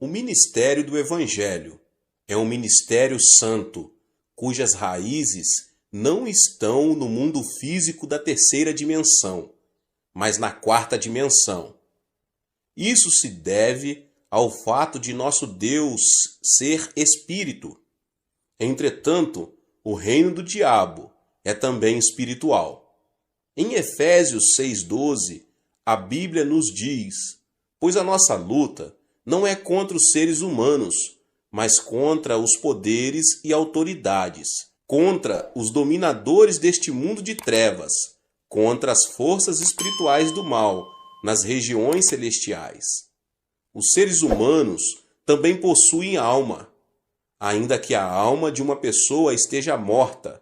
ministério do Evangelho é um ministério santo, cujas raízes não estão no mundo físico da terceira dimensão, mas na quarta dimensão. Isso se deve ao fato de nosso Deus ser espírito. Entretanto, o reino do diabo é também espiritual. Em Efésios 6,12, a Bíblia nos diz: pois a nossa luta não é contra os seres humanos, mas contra os poderes e autoridades, contra os dominadores deste mundo de trevas, contra as forças espirituais do mal nas regiões celestiais. Os seres humanos também possuem alma, ainda que a alma de uma pessoa esteja morta,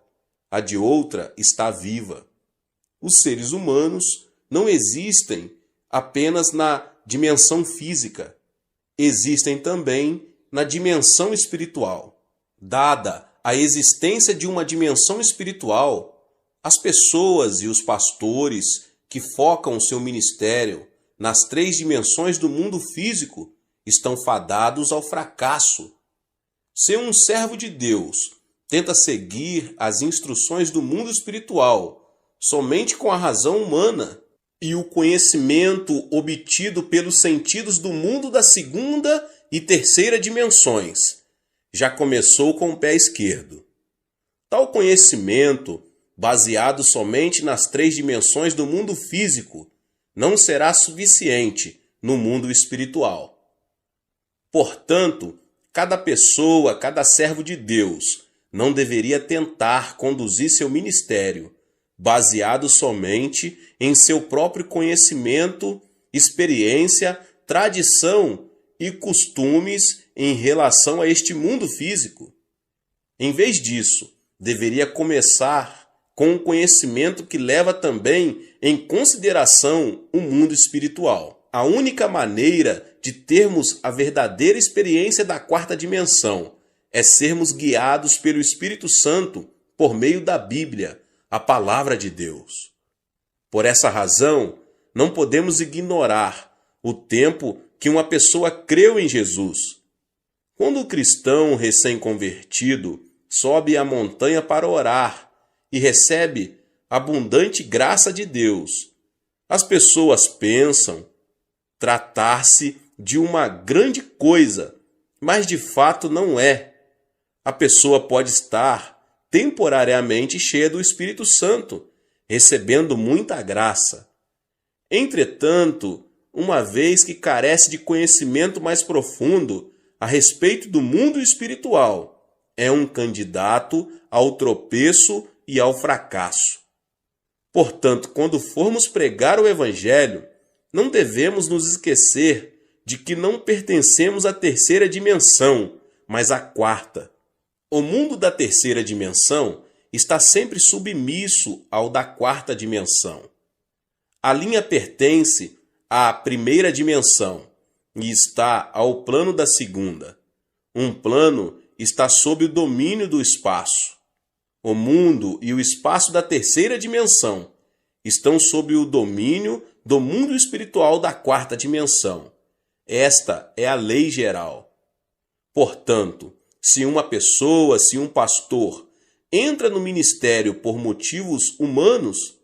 a de outra está viva. Os seres humanos não existem apenas na dimensão física, existem também na dimensão espiritual. Dada a existência de uma dimensão espiritual, as pessoas e os pastores que focam seu ministério nas 3 dimensões do mundo físico estão fadados ao fracasso. Se um servo de Deus tenta seguir as instruções do mundo espiritual somente com a razão humana e o conhecimento obtido pelos sentidos do mundo da segunda e terceira dimensões, já começou com o pé esquerdo. Tal conhecimento, baseado somente nas 3 dimensões do mundo físico, não será suficiente no mundo espiritual. Portanto, cada pessoa, cada servo de Deus, não deveria tentar conduzir seu ministério baseado somente em seu próprio conhecimento, experiência, tradição e costumes em relação a este mundo físico. Em vez disso, deveria começar com um conhecimento que leva também em consideração o mundo espiritual. A única maneira de termos a verdadeira experiência da quarta dimensão é sermos guiados pelo Espírito Santo por meio da Bíblia, a palavra de Deus. Por essa razão, não podemos ignorar o tempo que uma pessoa creu em Jesus. Quando o cristão recém-convertido sobe a montanha para orar e recebe abundante graça de Deus, as pessoas pensam tratar-se de uma grande coisa, mas de fato não é. A pessoa pode estar temporariamente cheia do Espírito Santo, recebendo muita graça. Entretanto, uma vez que carece de conhecimento mais profundo a respeito do mundo espiritual, é um candidato ao tropeço e ao fracasso. Portanto, quando formos pregar o Evangelho, não devemos nos esquecer de que não pertencemos à terceira dimensão, mas à quarta. O mundo da terceira dimensão está sempre submisso ao da quarta dimensão. A linha pertence à primeira dimensão e está ao plano da segunda. Um plano está sob o domínio do espaço. O mundo e o espaço da terceira dimensão estão sob o domínio do mundo espiritual da quarta dimensão. Esta é a lei geral. Portanto, se uma pessoa, se um pastor, entra no ministério por motivos humanos,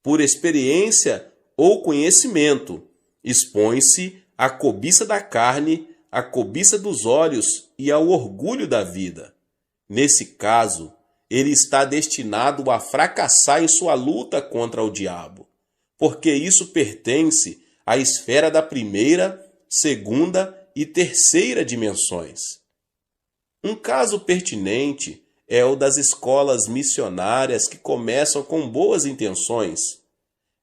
por experiência ou conhecimento, expõe-se à cobiça da carne, à cobiça dos olhos e ao orgulho da vida. Nesse caso, ele está destinado a fracassar em sua luta contra o diabo, porque isso pertence à esfera da primeira, segunda e terceira dimensões. Um caso pertinente é o das escolas missionárias que começam com boas intenções.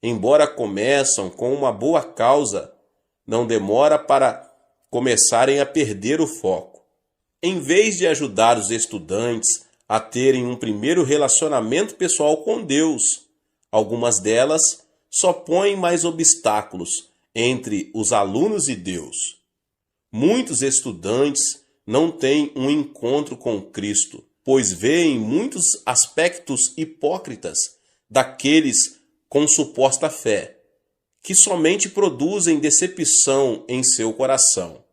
Embora começam com uma boa causa, não demora para começarem a perder o foco. Em vez de ajudar os estudantes a terem um primeiro relacionamento pessoal com Deus, algumas delas só põem mais obstáculos entre os alunos e Deus. Muitos estudantes não têm um encontro com Cristo, pois veem muitos aspectos hipócritas daqueles com suposta fé, que somente produzem decepção em seu coração.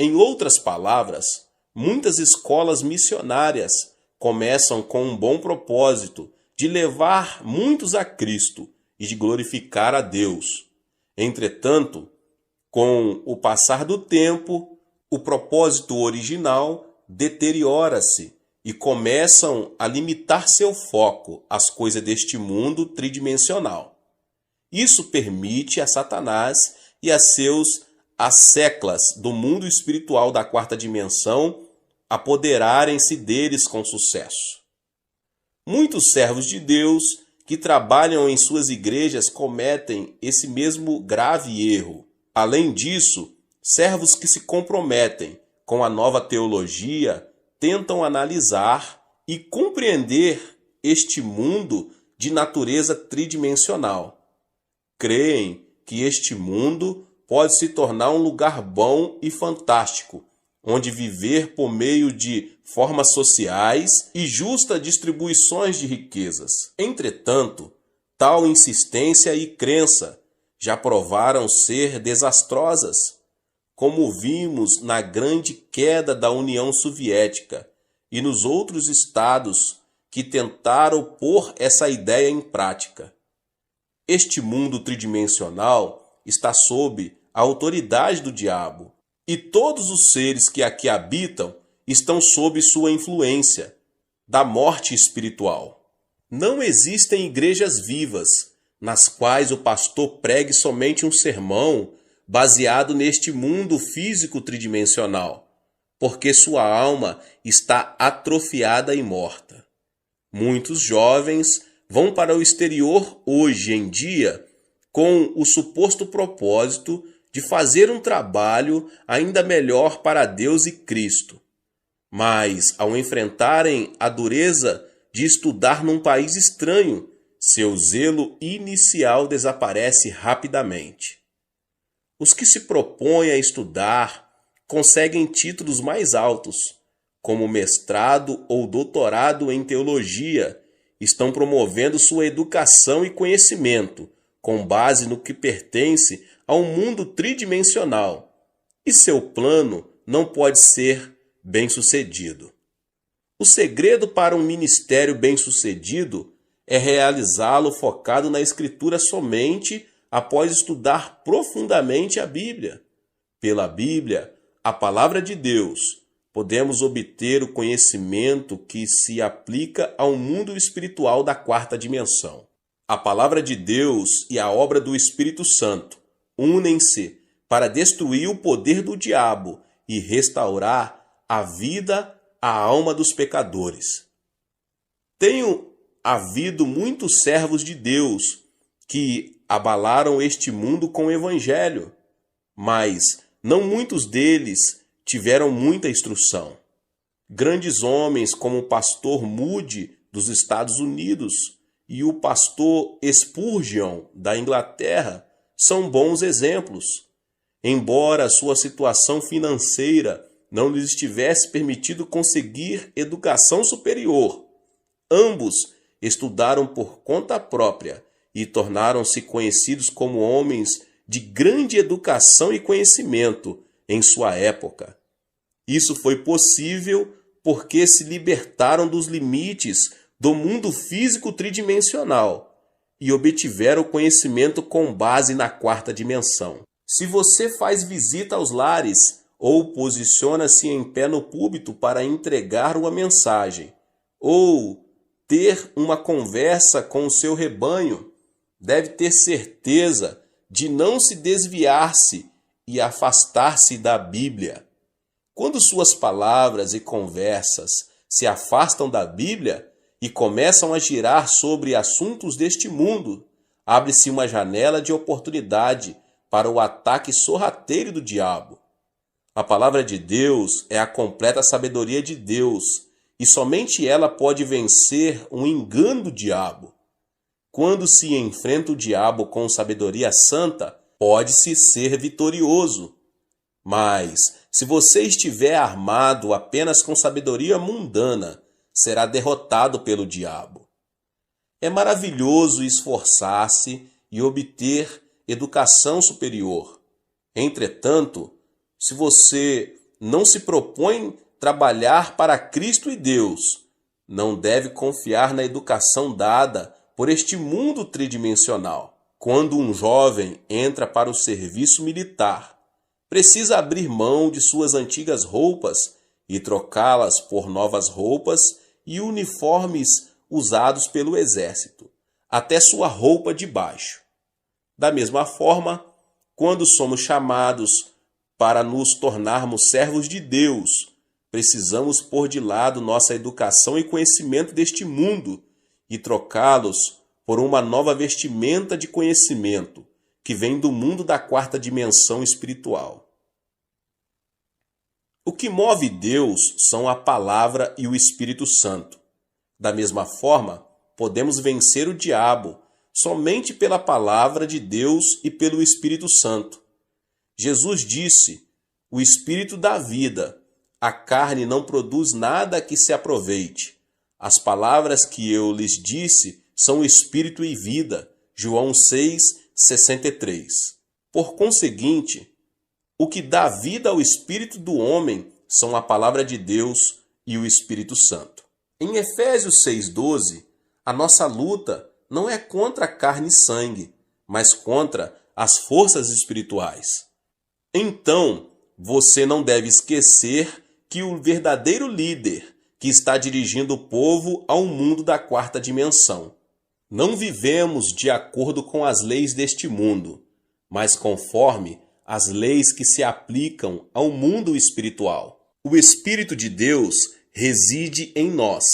Em outras palavras, muitas escolas missionárias começam com um bom propósito de levar muitos a Cristo e de glorificar a Deus. Entretanto, com o passar do tempo, o propósito original deteriora-se e começam a limitar seu foco às coisas deste mundo tridimensional. Isso permite a Satanás e a seus asseclas do mundo espiritual da quarta dimensão apoderarem-se deles com sucesso. Muitos servos de Deus que trabalham em suas igrejas cometem esse mesmo grave erro. Além disso, servos que se comprometem com a nova teologia tentam analisar e compreender este mundo de natureza tridimensional. Creem que este mundo pode se tornar um lugar bom e fantástico, onde viver por meio de formas sociais e justas distribuições de riquezas. Entretanto, tal insistência e crença já provaram ser desastrosas, como vimos na grande queda da União Soviética e nos outros estados que tentaram pôr essa ideia em prática. Este mundo tridimensional está sob a autoridade do diabo, e todos os seres que aqui habitam estão sob sua influência da morte espiritual. Não existem igrejas vivas nas quais o pastor pregue somente um sermão baseado neste mundo físico tridimensional, porque sua alma está atrofiada e morta. Muitos jovens vão para o exterior hoje em dia com o suposto propósito de fazer um trabalho ainda melhor para Deus e Cristo. Mas, ao enfrentarem a dureza de estudar num país estranho, seu zelo inicial desaparece rapidamente. Os que se propõem a estudar conseguem títulos mais altos, como mestrado ou doutorado em teologia, estão promovendo sua educação e conhecimento com base no que pertence ao mundo tridimensional, e seu plano não pode ser bem-sucedido. O segredo para um ministério bem-sucedido é realizá-lo focado na Escritura somente após estudar profundamente a Bíblia. Pela Bíblia, a palavra de Deus, podemos obter o conhecimento que se aplica ao mundo espiritual da quarta dimensão. A palavra de Deus e a obra do Espírito Santo unem-se para destruir o poder do diabo e restaurar a vida à alma dos pecadores. Tenho havido muitos servos de Deus que abalaram este mundo com o Evangelho, mas não muitos deles tiveram muita instrução. Grandes homens como o pastor Moody dos Estados Unidos e o pastor Spurgeon da Inglaterra são bons exemplos. Embora sua situação financeira não lhes tivesse permitido conseguir educação superior, ambos estudaram por conta própria e tornaram-se conhecidos como homens de grande educação e conhecimento em sua época. Isso foi possível porque se libertaram dos limites do mundo físico tridimensional e obtiveram conhecimento com base na quarta dimensão. Se você faz visita aos lares ou posiciona-se em pé no púlpito para entregar uma mensagem, ou ter uma conversa com o seu rebanho, deve ter certeza de não se desviar-se e afastar-se da Bíblia. Quando suas palavras e conversas se afastam da Bíblia e começam a girar sobre assuntos deste mundo, abre-se uma janela de oportunidade para o ataque sorrateiro do diabo. A palavra de Deus é a completa sabedoria de Deus, e somente ela pode vencer um engano do diabo. Quando se enfrenta o diabo com sabedoria santa, pode-se ser vitorioso. Mas, se você estiver armado apenas com sabedoria mundana, será derrotado pelo diabo. É maravilhoso esforçar-se e obter educação superior. Entretanto, se você não se propõe trabalhar para Cristo e Deus, não deve confiar na educação dada por este mundo tridimensional. Quando um jovem entra para o serviço militar, precisa abrir mão de suas antigas roupas e trocá-las por novas roupas e uniformes usados pelo exército, até sua roupa de baixo. Da mesma forma, quando somos chamados para nos tornarmos servos de Deus, precisamos pôr de lado nossa educação e conhecimento deste mundo e trocá-los por uma nova vestimenta de conhecimento que vem do mundo da quarta dimensão espiritual. O que move Deus são a palavra e o Espírito Santo. Da mesma forma, podemos vencer o diabo somente pela palavra de Deus e pelo Espírito Santo. Jesus disse: "O Espírito dá vida, a carne não produz nada que se aproveite. As palavras que eu lhes disse são espírito e vida." João 6:63. Por conseguinte, o que dá vida ao espírito do homem são a palavra de Deus e o Espírito Santo. Em Efésios 6:12, a nossa luta não é contra carne e sangue, mas contra as forças espirituais. Então, você não deve esquecer que o verdadeiro líder que está dirigindo o povo ao mundo da quarta dimensão. Não vivemos de acordo com as leis deste mundo, mas conforme as leis que se aplicam ao mundo espiritual. O Espírito de Deus reside em nós,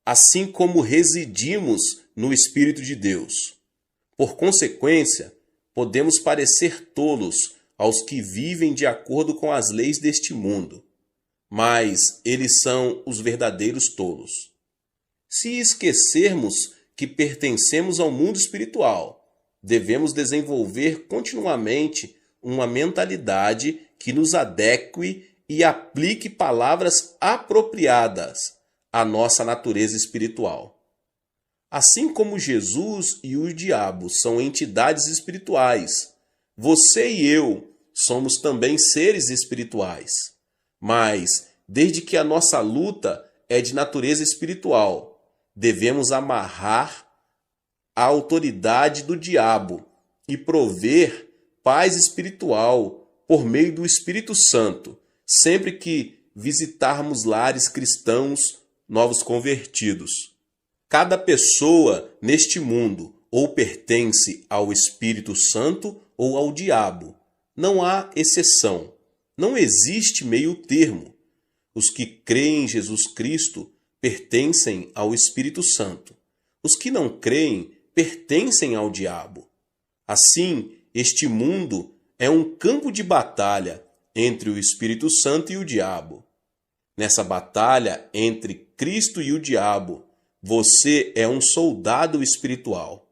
assim como residimos no Espírito de Deus. Por consequência, podemos parecer tolos aos que vivem de acordo com as leis deste mundo, mas eles são os verdadeiros tolos. Se esquecermos que pertencemos ao mundo espiritual, devemos desenvolver continuamente uma mentalidade que nos adeque e aplique palavras apropriadas à nossa natureza espiritual. Assim como Jesus e o diabo são entidades espirituais, você e eu somos também seres espirituais. Mas, desde que a nossa luta é de natureza espiritual, devemos amarrar a autoridade do diabo e prover paz espiritual por meio do Espírito Santo, sempre que visitarmos lares cristãos novos convertidos. Cada pessoa neste mundo ou pertence ao Espírito Santo ou ao diabo. Não há exceção. Não existe meio termo. Os que creem em Jesus Cristo pertencem ao Espírito Santo. Os que não creem pertencem ao diabo. Assim, este mundo é um campo de batalha entre o Espírito Santo e o diabo. Nessa batalha entre Cristo e o diabo, você é um soldado espiritual.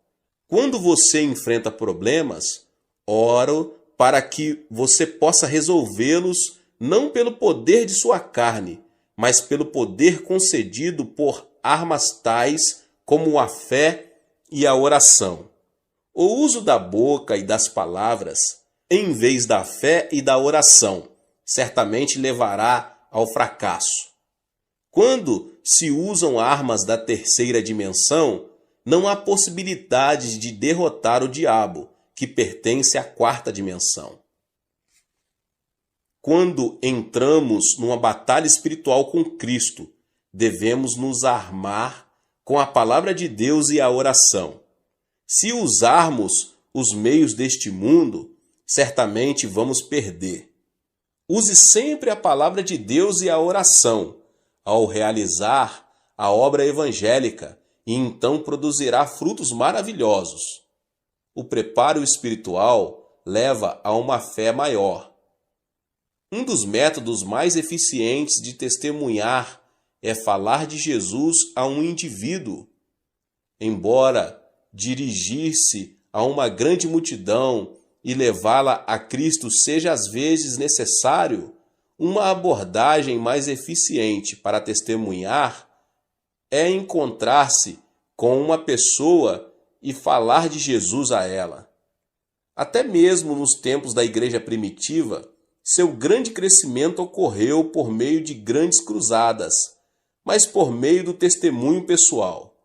Quando você enfrenta problemas, oro para que você possa resolvê-los não pelo poder de sua carne, mas pelo poder concedido por armas tais como a fé e a oração. O uso da boca e das palavras, em vez da fé e da oração, certamente levará ao fracasso. Quando se usam armas da terceira dimensão, não há possibilidade de derrotar o diabo, que pertence à quarta dimensão. Quando entramos numa batalha espiritual com Cristo, devemos nos armar com a palavra de Deus e a oração. Se usarmos os meios deste mundo, certamente vamos perder. Use sempre a palavra de Deus e a oração ao realizar a obra evangélica e então produzirá frutos maravilhosos. O preparo espiritual leva a uma fé maior. Um dos métodos mais eficientes de testemunhar é falar de Jesus a um indivíduo. Embora dirigir-se a uma grande multidão e levá-la a Cristo seja às vezes necessário, uma abordagem mais eficiente para testemunhar é encontrar-se com uma pessoa e falar de Jesus a ela. Até mesmo nos tempos da igreja primitiva, Seu grande crescimento ocorreu por meio de grandes cruzadas, mas por meio do testemunho pessoal.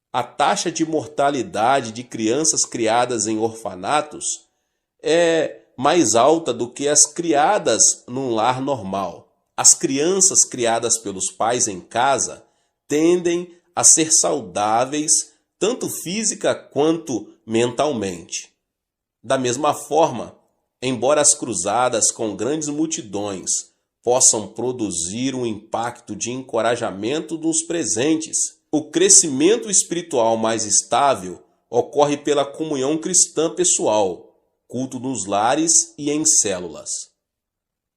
A taxa de mortalidade de crianças criadas em orfanatos é mais alta do que as criadas num lar normal. As crianças criadas pelos pais em casa tendem a ser saudáveis tanto física quanto mentalmente. Da mesma forma, embora as cruzadas com grandes multidões possam produzir um impacto de encorajamento dos presentes, o crescimento espiritual mais estável ocorre pela comunhão cristã pessoal, culto nos lares e em células.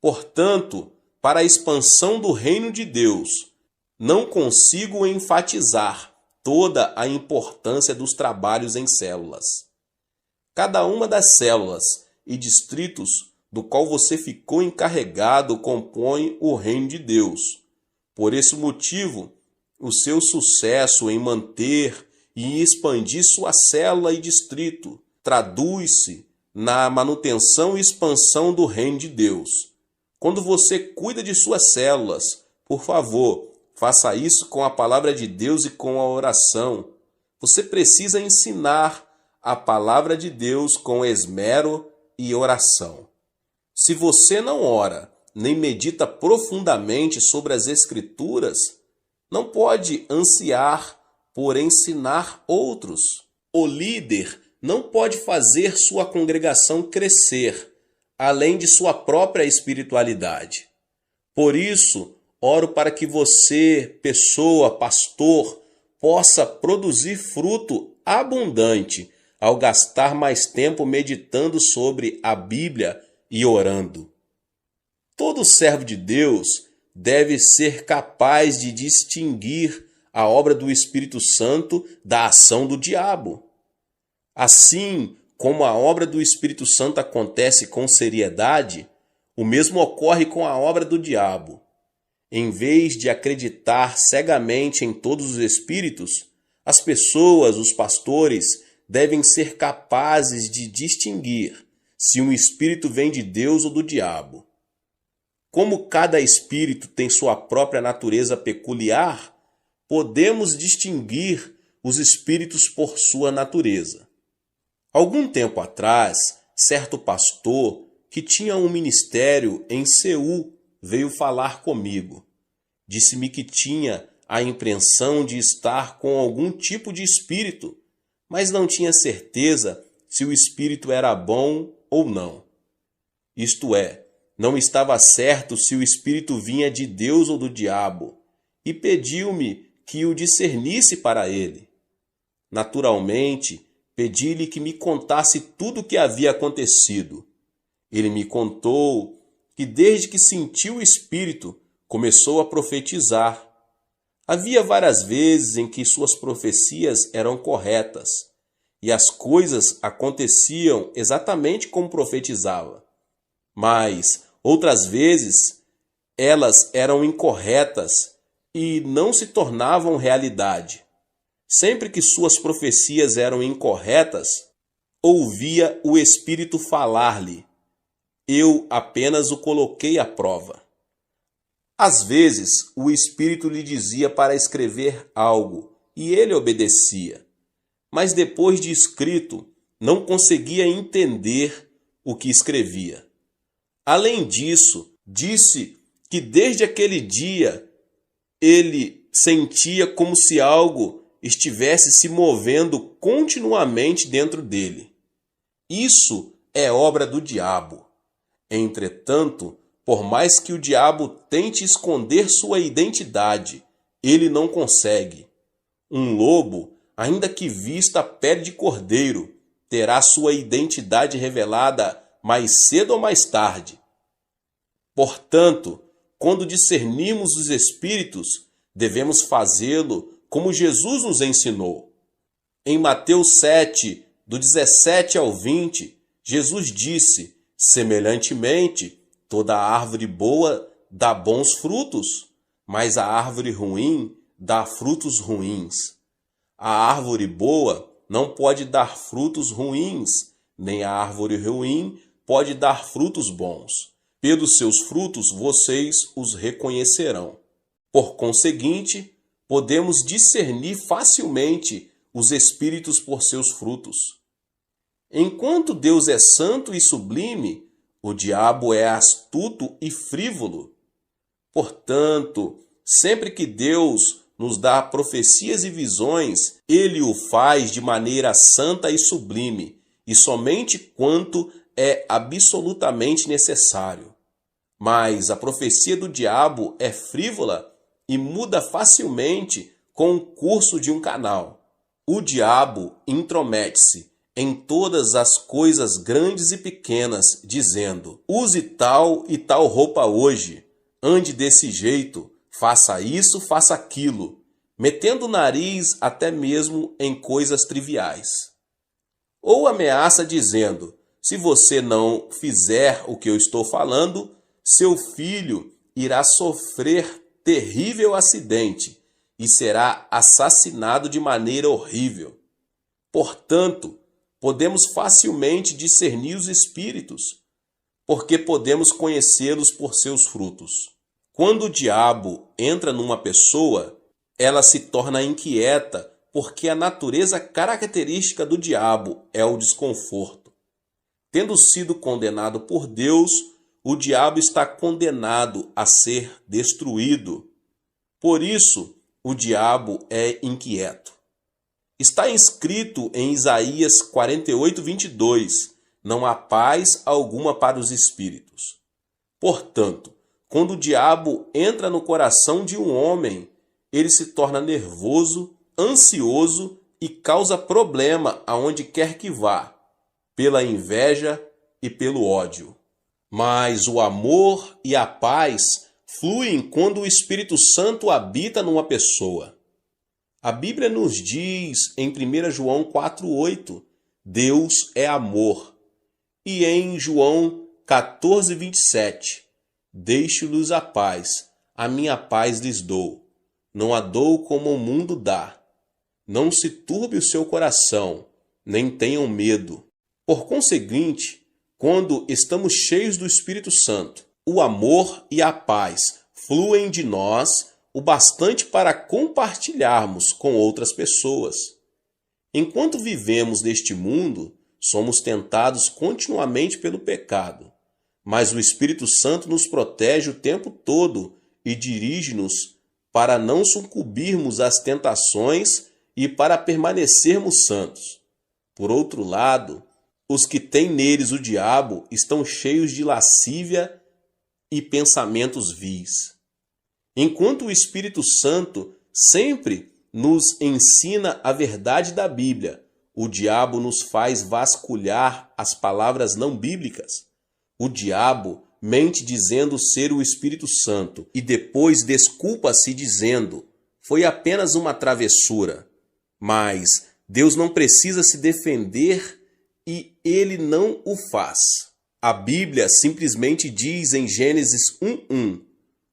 Portanto, para a expansão do reino de Deus, não consigo enfatizar toda a importância dos trabalhos em células. Cada uma das células e distritos do qual você ficou encarregado compõe o reino de Deus. Por esse motivo, o seu sucesso em manter e expandir sua célula e distrito traduz-se na manutenção e expansão do reino de Deus. Quando você cuida de suas células, por favor, faça isso com a palavra de Deus e com a oração. Você precisa ensinar a palavra de Deus com esmero e oração. Se você não ora, nem medita profundamente sobre as Escrituras, não pode ansiar por ensinar outros. O líder não pode fazer sua congregação crescer, além de sua própria espiritualidade. Por isso, oro para que você, pessoa, pastor, possa produzir fruto abundante ao gastar mais tempo meditando sobre a Bíblia e orando. Todo servo de Deus deve ser capaz de distinguir a obra do Espírito Santo da ação do diabo. Assim como a obra do Espírito Santo acontece com seriedade, o mesmo ocorre com a obra do diabo. Em vez de acreditar cegamente em todos os espíritos, as pessoas, os pastores, devem ser capazes de distinguir se um espírito vem de Deus ou do diabo. Como cada espírito tem sua própria natureza peculiar, podemos distinguir os espíritos por sua natureza. Algum tempo atrás, certo pastor que tinha um ministério em Seul veio falar comigo. Disse-me que tinha a impressão de estar com algum tipo de espírito, mas não tinha certeza se o espírito era bom ou não. Isto é, não estava certo se o espírito vinha de Deus ou do diabo, e pediu-me que o discernisse para ele. Naturalmente, pedi-lhe que me contasse tudo o que havia acontecido. Ele me contou que desde que sentiu o espírito, começou a profetizar. Havia várias vezes em que suas profecias eram corretas, e as coisas aconteciam exatamente como profetizava. Mas, outras vezes, elas eram incorretas e não se tornavam realidade. Sempre que suas profecias eram incorretas, ouvia o Espírito falar-lhe. Eu apenas o coloquei à prova. Às vezes, o Espírito lhe dizia para escrever algo, e ele obedecia. Mas depois de escrito, não conseguia entender o que escrevia. Além disso, disse que desde aquele dia ele sentia como se algo estivesse se movendo continuamente dentro dele. Isso é obra do diabo. Entretanto, por mais que o diabo tente esconder sua identidade, ele não consegue. Um lobo, ainda que vista a pele de cordeiro, terá sua identidade revelada mais cedo ou mais tarde. Portanto, quando discernimos os espíritos, devemos fazê-lo como Jesus nos ensinou. Em Mateus 7, do 17 ao 20, Jesus disse: semelhantemente, toda árvore boa dá bons frutos, mas a árvore ruim dá frutos ruins. A árvore boa não pode dar frutos ruins, nem a árvore ruim pode dar frutos bons. pelos seus frutos vocês os reconhecerão. Por conseguinte, podemos discernir facilmente os espíritos por seus frutos. Enquanto Deus é santo e sublime, o diabo é astuto e frívolo. Portanto, sempre que Deus nos dá profecias e visões, ele o faz de maneira santa e sublime, e somente quanto é absolutamente necessário. Mas a profecia do diabo é frívola e muda facilmente com o curso de um canal. O diabo intromete-se em todas as coisas grandes e pequenas, dizendo: use tal e tal roupa hoje, ande desse jeito, faça isso, faça aquilo, metendo o nariz até mesmo em coisas triviais. Ou ameaça dizendo: se você não fizer o que eu estou falando, seu filho irá sofrer terrível acidente e será assassinado de maneira horrível. Portanto, podemos facilmente discernir os espíritos, porque podemos conhecê-los por seus frutos. Quando o diabo entra numa pessoa, ela se torna inquieta, porque a natureza característica do diabo é o desconforto. Tendo sido condenado por Deus, o diabo está condenado a ser destruído. Por isso, o diabo é inquieto. Está escrito em Isaías 48:22, não há paz alguma para os espíritos. Portanto, quando o diabo entra no coração de um homem, ele se torna nervoso, ansioso e causa problema aonde quer que vá, pela inveja e pelo ódio. Mas o amor e a paz fluem quando o Espírito Santo habita numa pessoa. A Bíblia nos diz em 1 João 4:8, Deus é amor. E em João 14:27, deixo-lhes a paz, a minha paz lhes dou. Não a dou como o mundo dá. Não se turbe o seu coração, nem tenham medo. Por conseguinte, quando estamos cheios do Espírito Santo, o amor e a paz fluem de nós o bastante para compartilharmos com outras pessoas. Enquanto vivemos neste mundo, somos tentados continuamente pelo pecado, mas o Espírito Santo nos protege o tempo todo e dirige-nos para não sucumbirmos às tentações e para permanecermos santos. Por outro lado, os que têm neles o diabo estão cheios de lascívia e pensamentos vis. Enquanto o Espírito Santo sempre nos ensina a verdade da Bíblia, o diabo nos faz vasculhar as palavras não bíblicas. O diabo mente dizendo ser o Espírito Santo e depois desculpa-se dizendo: foi apenas uma travessura. Mas Deus não precisa se defender e ele não o faz. A Bíblia simplesmente diz em Gênesis 1:1,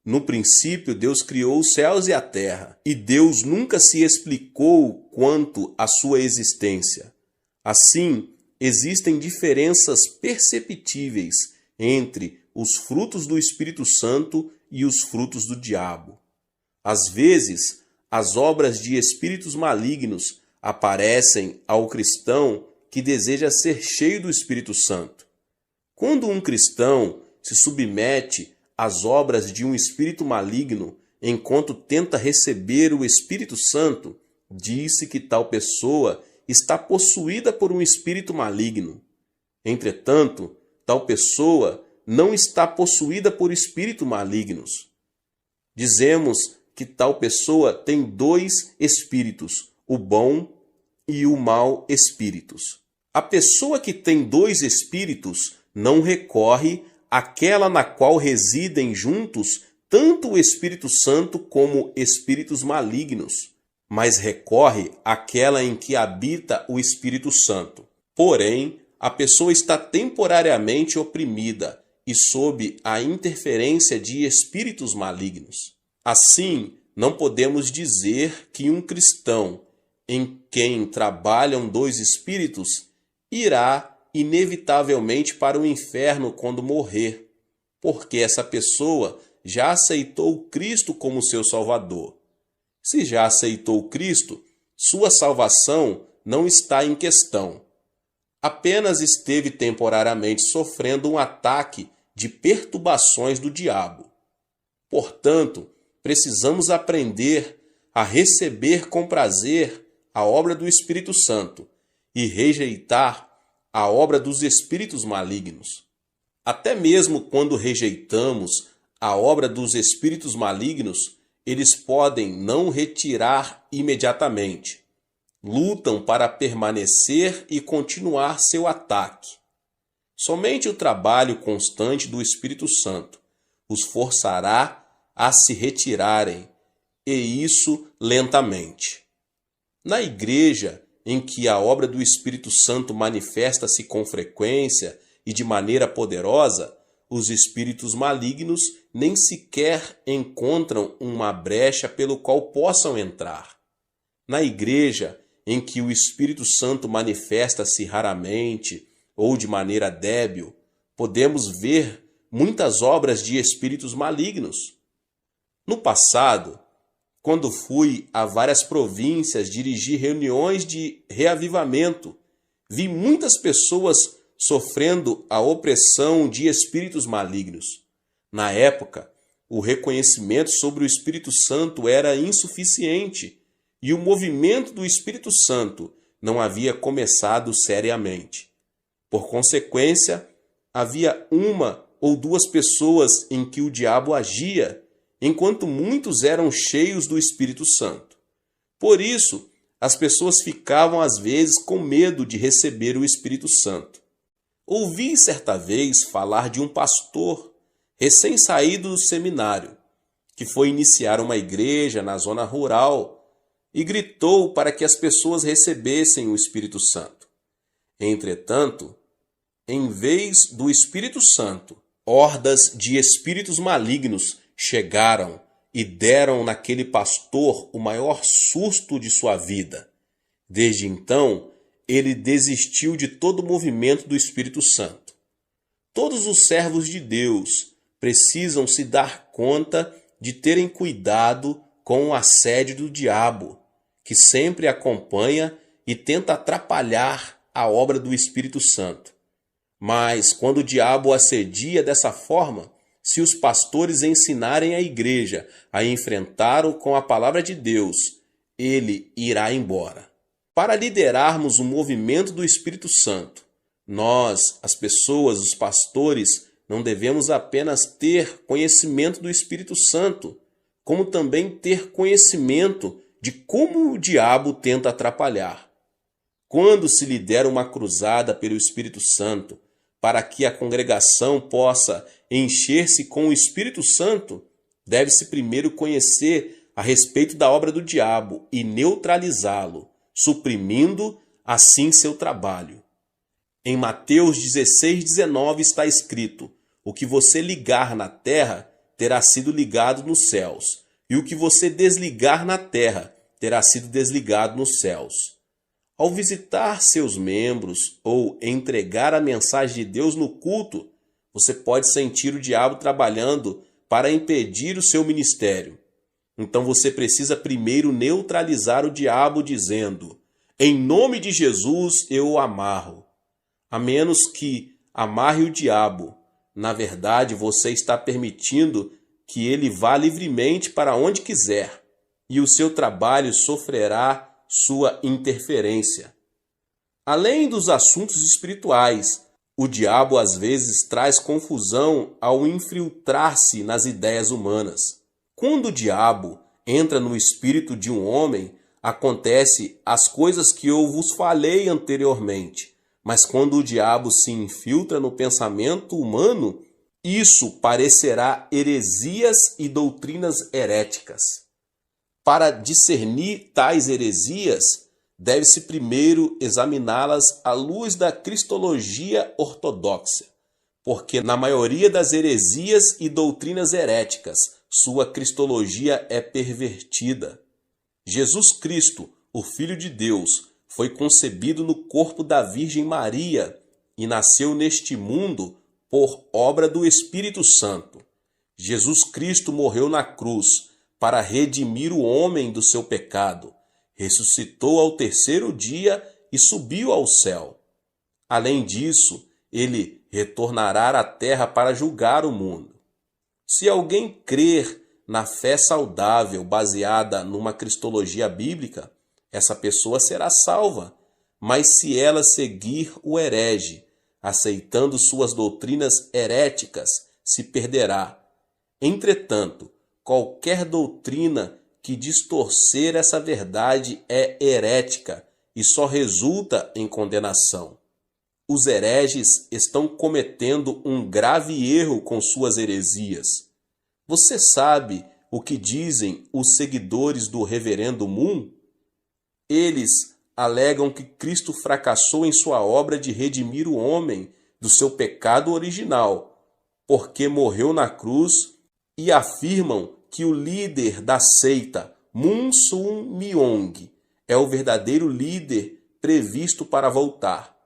no princípio Deus criou os céus e a terra, e Deus nunca se explicou quanto à sua existência. Assim, existem diferenças perceptíveis entre os frutos do Espírito Santo e os frutos do diabo. Às vezes, as obras de espíritos malignos aparecem ao cristão que deseja ser cheio do Espírito Santo. Quando um cristão se submete às obras de um espírito maligno enquanto tenta receber o Espírito Santo, diz-se que tal pessoa está possuída por um espírito maligno. Entretanto, tal pessoa não está possuída por espíritos malignos. Dizemos que tal pessoa tem dois espíritos, o bom e o mau espíritos. A pessoa que tem dois espíritos não recorre àquela na qual residem juntos tanto o Espírito Santo como espíritos malignos, mas recorre àquela em que habita o Espírito Santo. Porém, a pessoa está temporariamente oprimida e sob a interferência de espíritos malignos. Assim, não podemos dizer que um cristão em quem trabalham dois espíritos irá inevitavelmente para o inferno quando morrer, porque essa pessoa já aceitou Cristo como seu Salvador. Se já aceitou Cristo, sua salvação não está em questão. Apenas esteve temporariamente sofrendo um ataque de perturbações do diabo. Portanto, precisamos aprender a receber com prazer a obra do Espírito Santo e rejeitar a obra dos espíritos malignos. Até mesmo quando rejeitamos a obra dos espíritos malignos, eles podem não retirar imediatamente. Lutam para permanecer e continuar seu ataque. Somente o trabalho constante do Espírito Santo os forçará a se retirarem, e isso lentamente. Na igreja em que a obra do Espírito Santo manifesta-se com frequência e de maneira poderosa, os espíritos malignos nem sequer encontram uma brecha pelo qual possam entrar. Na igreja em que o Espírito Santo manifesta-se raramente ou de maneira débil, podemos ver muitas obras de espíritos malignos. No passado, quando fui a várias províncias dirigir reuniões de reavivamento, vi muitas pessoas sofrendo a opressão de espíritos malignos. Na época, o reconhecimento sobre o Espírito Santo era insuficiente e o movimento do Espírito Santo não havia começado seriamente. Por consequência, havia uma ou duas pessoas em que o diabo agia, enquanto muitos eram cheios do Espírito Santo. Por isso, as pessoas ficavam às vezes com medo de receber o Espírito Santo. Ouvi certa vez falar de um pastor recém-saído do seminário, que foi iniciar uma igreja na zona rural e gritou para que as pessoas recebessem o Espírito Santo. Entretanto, em vez do Espírito Santo, hordas de espíritos malignos chegaram e deram naquele pastor o maior susto de sua vida. Desde então, ele desistiu de todo o movimento do Espírito Santo. Todos os servos de Deus precisam se dar conta de terem cuidado com o assédio do diabo, que sempre acompanha e tenta atrapalhar a obra do Espírito Santo. Mas quando o diabo assedia dessa forma, se os pastores ensinarem a igreja a enfrentá-lo com a palavra de Deus, ele irá embora. Para liderarmos o movimento do Espírito Santo, nós, as pessoas, os pastores, não devemos apenas ter conhecimento do Espírito Santo, como também ter conhecimento de como o diabo tenta atrapalhar. Quando se lidera uma cruzada pelo Espírito Santo, para que a congregação possa encher-se com o Espírito Santo, deve-se primeiro conhecer a respeito da obra do diabo e neutralizá-lo, suprimindo assim seu trabalho. Em Mateus 16:19 está escrito: o que você ligar na terra terá sido ligado nos céus, e o que você desligar na terra terá sido desligado nos céus. Ao visitar seus membros ou entregar a mensagem de Deus no culto, você pode sentir o diabo trabalhando para impedir o seu ministério. Então você precisa primeiro neutralizar o diabo dizendo: em nome de Jesus eu o amarro. A menos que amarre o diabo, na verdade você está permitindo que ele vá livremente para onde quiser, e o seu trabalho sofrerá sua interferência. Além dos assuntos espirituais, o diabo às vezes traz confusão ao infiltrar-se nas ideias humanas. Quando o diabo entra no espírito de um homem, acontece as coisas que eu vos falei anteriormente. Mas quando o diabo se infiltra no pensamento humano, isso parecerá heresias e doutrinas heréticas. Para discernir tais heresias, deve-se primeiro examiná-las à luz da cristologia ortodoxa, porque na maioria das heresias e doutrinas heréticas, sua cristologia é pervertida. Jesus Cristo, o Filho de Deus, foi concebido no corpo da Virgem Maria e nasceu neste mundo por obra do Espírito Santo. Jesus Cristo morreu na cruz para redimir o homem do seu pecado, ressuscitou ao terceiro dia e subiu ao céu. Além disso, ele retornará à terra para julgar o mundo. Se alguém crer na fé saudável baseada numa cristologia bíblica, essa pessoa será salva. Mas se ela seguir o herege, aceitando suas doutrinas heréticas, se perderá. Entretanto, qualquer doutrina que distorcer essa verdade é herética e só resulta em condenação. Os hereges estão cometendo um grave erro com suas heresias. Você sabe o que dizem os seguidores do Reverendo Moon? Eles alegam que Cristo fracassou em sua obra de redimir o homem do seu pecado original, porque morreu na cruz, e afirmam que o líder da seita, Moon Sun Myung, é o verdadeiro líder previsto para voltar.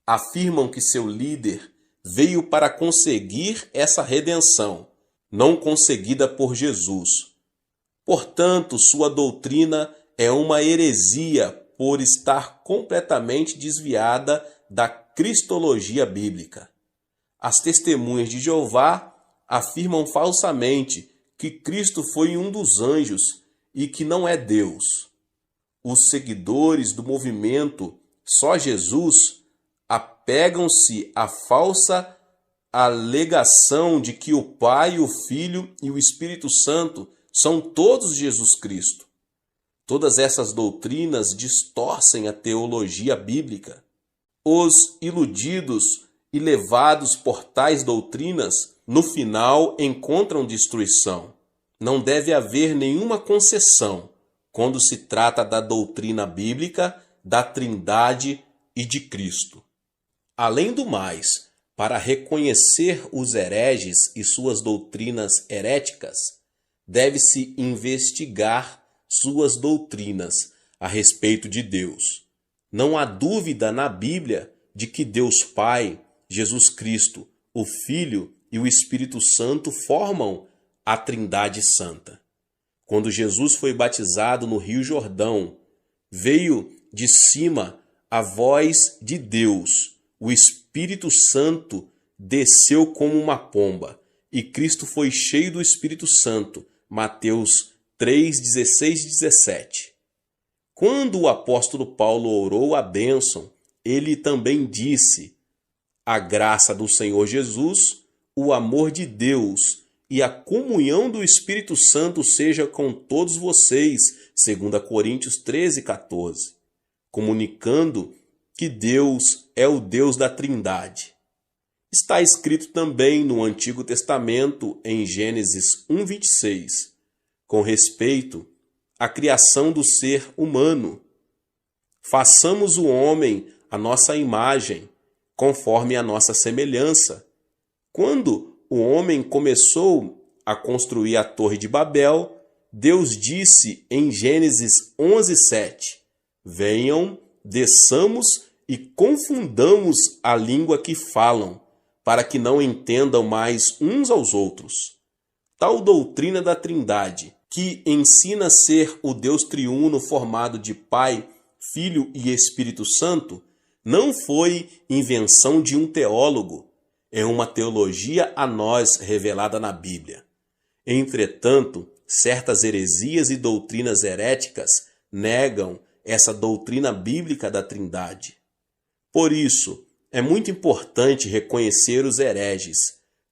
Afirmam que seu líder veio para conseguir essa redenção, não conseguida por Jesus. Portanto, sua doutrina é uma heresia por estar completamente desviada da cristologia bíblica. As testemunhas de Jeová afirmam falsamente que Cristo foi um dos anjos e que não é Deus. Os seguidores do movimento Só Jesus apegam-se à falsa alegação de que o Pai, o Filho e o Espírito Santo são todos Jesus Cristo. Todas essas doutrinas distorcem a teologia bíblica. Os iludidos e levados por tais doutrinas, no final encontram destruição. Não deve haver nenhuma concessão quando se trata da doutrina bíblica, da Trindade e de Cristo. Além do mais, para reconhecer os hereges e suas doutrinas heréticas, deve-se investigar suas doutrinas a respeito de Deus. Não há dúvida na Bíblia de que Deus Pai, Jesus Cristo, o Filho e o Espírito Santo formam a Trindade Santa. Quando Jesus foi batizado no Rio Jordão, veio de cima a voz de Deus. O Espírito Santo desceu como uma pomba e Cristo foi cheio do Espírito Santo. Mateus 3, 16 e 17. Quando o apóstolo Paulo orou a bênção, ele também disse: a graça do Senhor Jesus, o amor de Deus e a comunhão do Espírito Santo seja com todos vocês, 2 Coríntios 13, 14, comunicando que Deus é o Deus da Trindade. Está escrito também no Antigo Testamento, em Gênesis 1, 26, com respeito à criação do ser humano. Façamos o homem à nossa imagem, conforme a nossa semelhança. Quando o homem começou a construir a Torre de Babel, Deus disse em Gênesis 11, 7, venham, desçamos e confundamos a língua que falam, para que não entendam mais uns aos outros. Tal doutrina da Trindade, que ensina ser o Deus triuno formado de Pai, Filho e Espírito Santo, não foi invenção de um teólogo, é uma teologia a nós revelada na Bíblia. Entretanto, certas heresias e doutrinas heréticas negam essa doutrina bíblica da Trindade. Por isso, é muito importante reconhecer os hereges,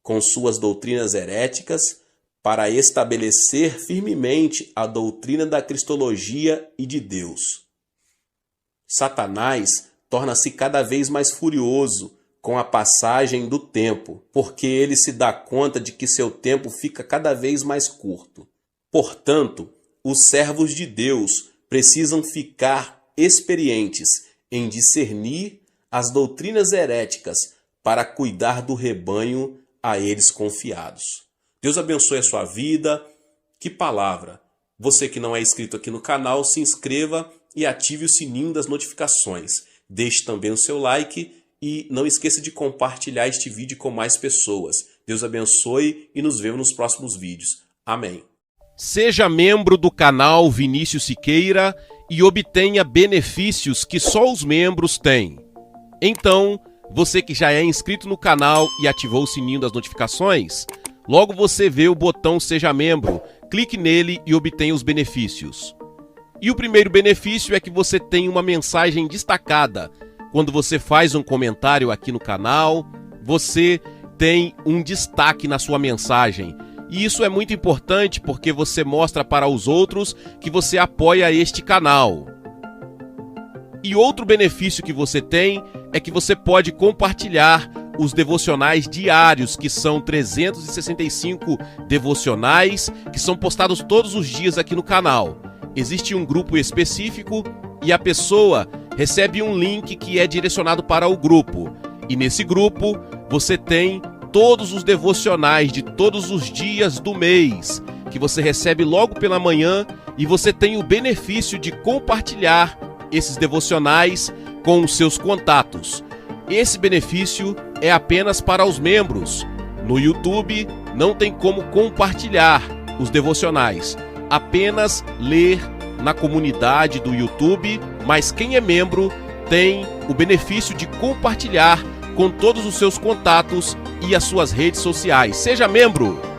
com suas doutrinas heréticas, para estabelecer firmemente a doutrina da cristologia e de Deus. Satanás torna-se cada vez mais furioso com a passagem do tempo, porque ele se dá conta de que seu tempo fica cada vez mais curto. Portanto, os servos de Deus precisam ficar experientes em discernir as doutrinas heréticas para cuidar do rebanho a eles confiados. Deus abençoe a sua vida. Que palavra! Você que não é inscrito aqui no canal, se inscreva e ative o sininho das notificações. Deixe também o seu like e não esqueça de compartilhar este vídeo com mais pessoas. Deus abençoe e nos vemos nos próximos vídeos. Amém. Seja membro do canal Vinícius Siqueira e obtenha benefícios que só os membros têm. Então, você que já é inscrito no canal e ativou o sininho das notificações, logo você vê o botão Seja Membro, clique nele e obtenha os benefícios. E o primeiro benefício é que você tem uma mensagem destacada. Quando você faz um comentário aqui no canal, você tem um destaque na sua mensagem. E isso é muito importante porque você mostra para os outros que você apoia este canal. E outro benefício que você tem é que você pode compartilhar os devocionais diários, que são 365 devocionais, que são postados todos os dias aqui no canal. Existe um grupo específico e a pessoa recebe um link que é direcionado para o grupo. E nesse grupo você tem todos os devocionais de todos os dias do mês, que você recebe logo pela manhã, e você tem o benefício de compartilhar esses devocionais com os seus contatos. Esse benefício é apenas para os membros. No YouTube não tem como compartilhar os devocionais, apenas ler na comunidade do YouTube, mas quem é membro tem o benefício de compartilhar com todos os seus contatos e as suas redes sociais. Seja membro!